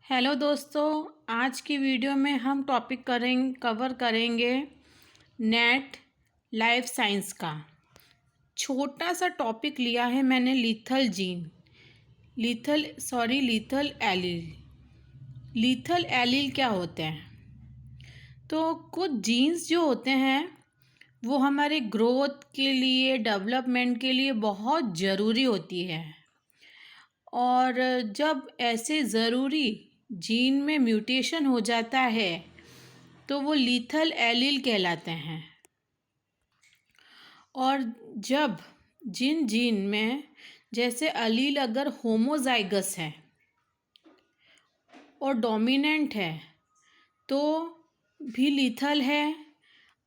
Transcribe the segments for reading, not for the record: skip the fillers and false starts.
Hello दोस्तों, आज की वीडियो में हम टॉपिक कवर करेंगे नेट लाइफ साइंस का। छोटा सा टॉपिक लिया है मैंने, लीथल एलील। लीथल एलील क्या होते हैं? तो कुछ जीन्स जो होते हैं वो हमारे ग्रोथ के लिए, डेवलपमेंट के लिए बहुत ज़रूरी होती है। और जब ऐसे ज़रूरी जीन में म्यूटेशन हो जाता है तो वो लीथल एलील कहलाते हैं। और जब जिन जीन में जैसे अलील अगर होमोजाइगस है और डोमिनेंट है तो भी लीथल है।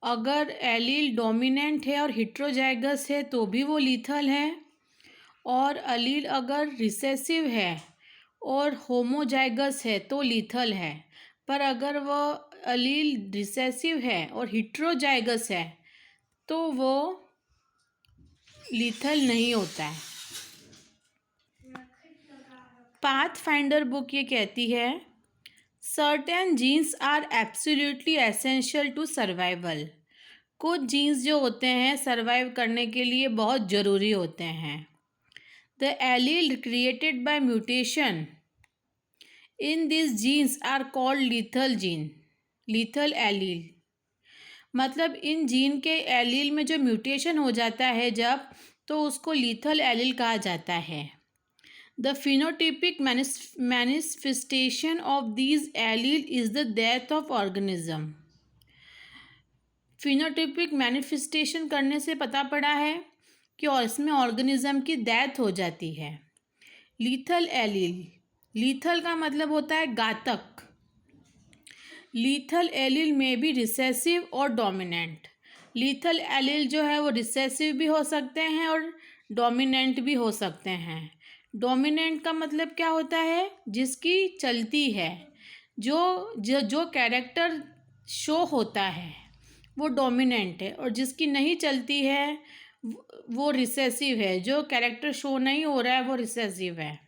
अगर एलील डोमिनेंट है और हेट्रोजाइगस है तो भी वो लीथल है। और अलील अगर रिसेसिव है और होमोजाइगस है तो लीथल है। पर अगर वो अलील रिसेसिव है और हेट्रोजाइगस है तो वो लीथल नहीं होता है। पाथफाइंडर बुक ये कहती है, certain genes are absolutely essential to survival. कुछ जीन्स जो होते हैं सर्वाइव करने के लिए बहुत ज़रूरी होते हैं। The allele created by mutation in this genes are called lethal allele. मतलब इन जीन के एलील में जो म्यूटेशन हो जाता है जब, तो उसको लीथल एलील कहा जाता है। The phenotypic manifestation of these allele is the death of organism. Phenotypic manifestation करने से पता पड़ा है कि और इसमें ऑर्गेनिज्म की डेथ हो जाती है। लीथल एलील, लीथल का मतलब होता है घातक। लीथल एलील में भी रिसेसिव और डोमिनेंट। लीथल एलील जो है वो रिसेसिव भी हो सकते हैं और डोमिनेंट भी हो सकते हैं। डोमिनेंट का मतलब क्या होता है? जिसकी चलती है, जो जो जो कैरेक्टर शो होता है वो डोमिनेंट है। और जिसकी नहीं चलती है वो रिसेसिव है। जो कैरेक्टर शो नहीं हो रहा है वो रिसेसिव है।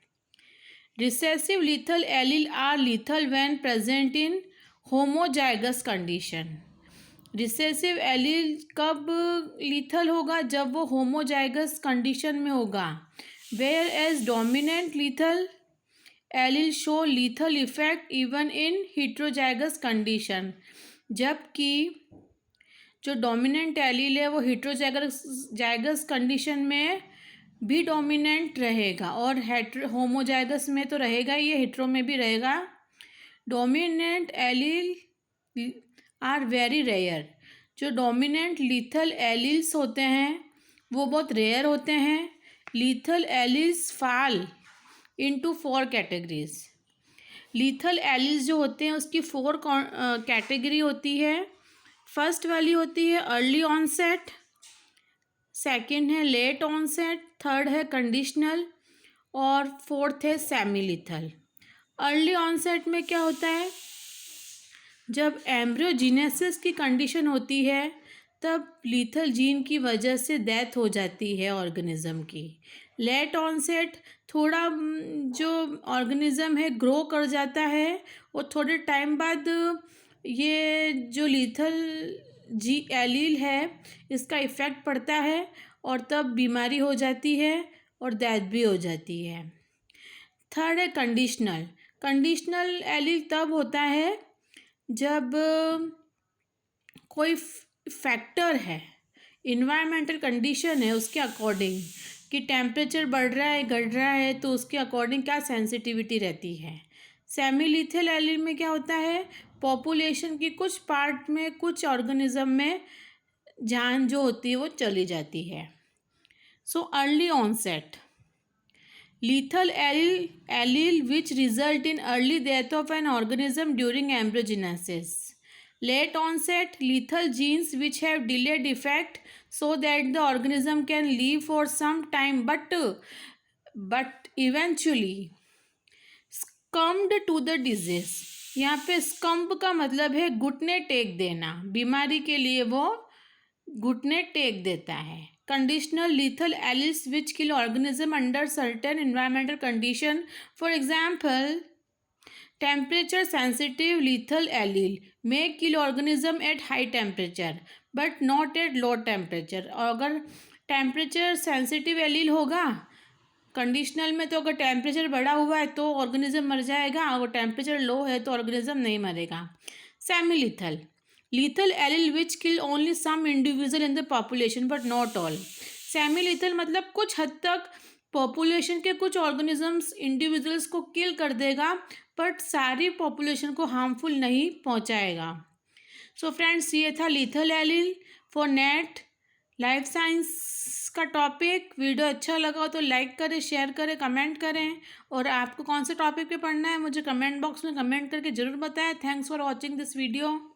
Recessive lethal allele are lethal when present in homozygous condition. Recessive allele कब लीथल होगा? जब वो होमोजाइगस कंडीशन में होगा। Whereas dominant lethal allele show lethal effect even in heterozygous condition. जबकि जो डोमिनेंट एलील है वो हेट्रोजाइगस कंडीशन में भी डोमिनेंट रहेगा और होमोजाइगस में तो रहेगा ही, ये हेट्रो में भी रहेगा। Dominant allele are very rare. जो डोमिनेंट लीथल एलील्स होते हैं वो बहुत रेयर होते हैं। Lethal alleles fall into 4 categories. Lethal alleles जो होते हैं उसकी 4 कैटेगरी होती है। फर्स्ट वाली होती है अर्ली ऑनसेट, सेकंड है लेट ऑनसेट, थर्ड है कंडीशनल और फोर्थ है सेमी लीथल। अर्ली ऑनसेट में क्या होता है? जब एम्ब्रियोजेनेसिस की कंडीशन होती है तब लीथल जीन की वजह से डेथ हो जाती है ऑर्गेनिज्म की। लेट ऑनसेट थोड़ा जो ऑर्गेनिज्म है ग्रो कर जाता है और थोड़े टाइम बाद ये जो लीथल एलील है इसका इफ़ेक्ट पड़ता है और तब बीमारी हो जाती है और डेथ भी हो जाती है। थर्ड है कंडीशनल। कंडीशनल एलील तब होता है जब कोई फैक्टर है, इन्वायरमेंटल कंडीशन है उसके अकॉर्डिंग, कि टेम्परेचर बढ़ रहा है घट रहा है तो उसके अकॉर्डिंग क्या सेंसिटिविटी रहती है। सेमी लीथल एलील में क्या होता है? पॉपुलेशन की कुछ पार्ट में, कुछ ऑर्गेनिज्म में जान जो होती है वो चली जाती है। So early onset lethal allele which result in early death of an organism during embryogenesis. Late onset lethal genes which have delayed effect so that the organism can live for some time but eventually succumbed to the disease. यहाँ पे स्कम्ब का मतलब है घुटने take देना। बीमारी के लिए वो घुटने टेक देता है। Conditional lethal alleles which kill organism under certain environmental condition, for example temperature sensitive lethal allele may kill organism at high temperature but not at low temperature. और अगर टेम्परेचर सेंसिटिव एलील होगा conditional में, तो अगर temperature बढ़ा हुआ है तो ऑर्गेनिज्म मर जाएगा, अगर टेम्परेचर लो है तो ऑर्गेनिज्म नहीं मरेगा। Semi lethal lethal allele which kill only some individual in the population but not all. Semi lethal मतलब कुछ हद तक पॉपुलेशन के कुछ ऑर्गेनिजम्स इंडिविजुअल्स को किल कर देगा बट सारी पॉपुलेशन को हार्मफुल नहीं पहुंचाएगा। सो फ्रेंड्स, ये था lethal allele for net life science का टॉपिक। वीडियो अच्छा लगा हो तो लाइक करें, शेयर करें, कमेंट करें, और आपको कौन से टॉपिक पे पढ़ना है मुझे कमेंट बॉक्स में कमेंट करके ज़रूर बताएं। Thanks for watching this video.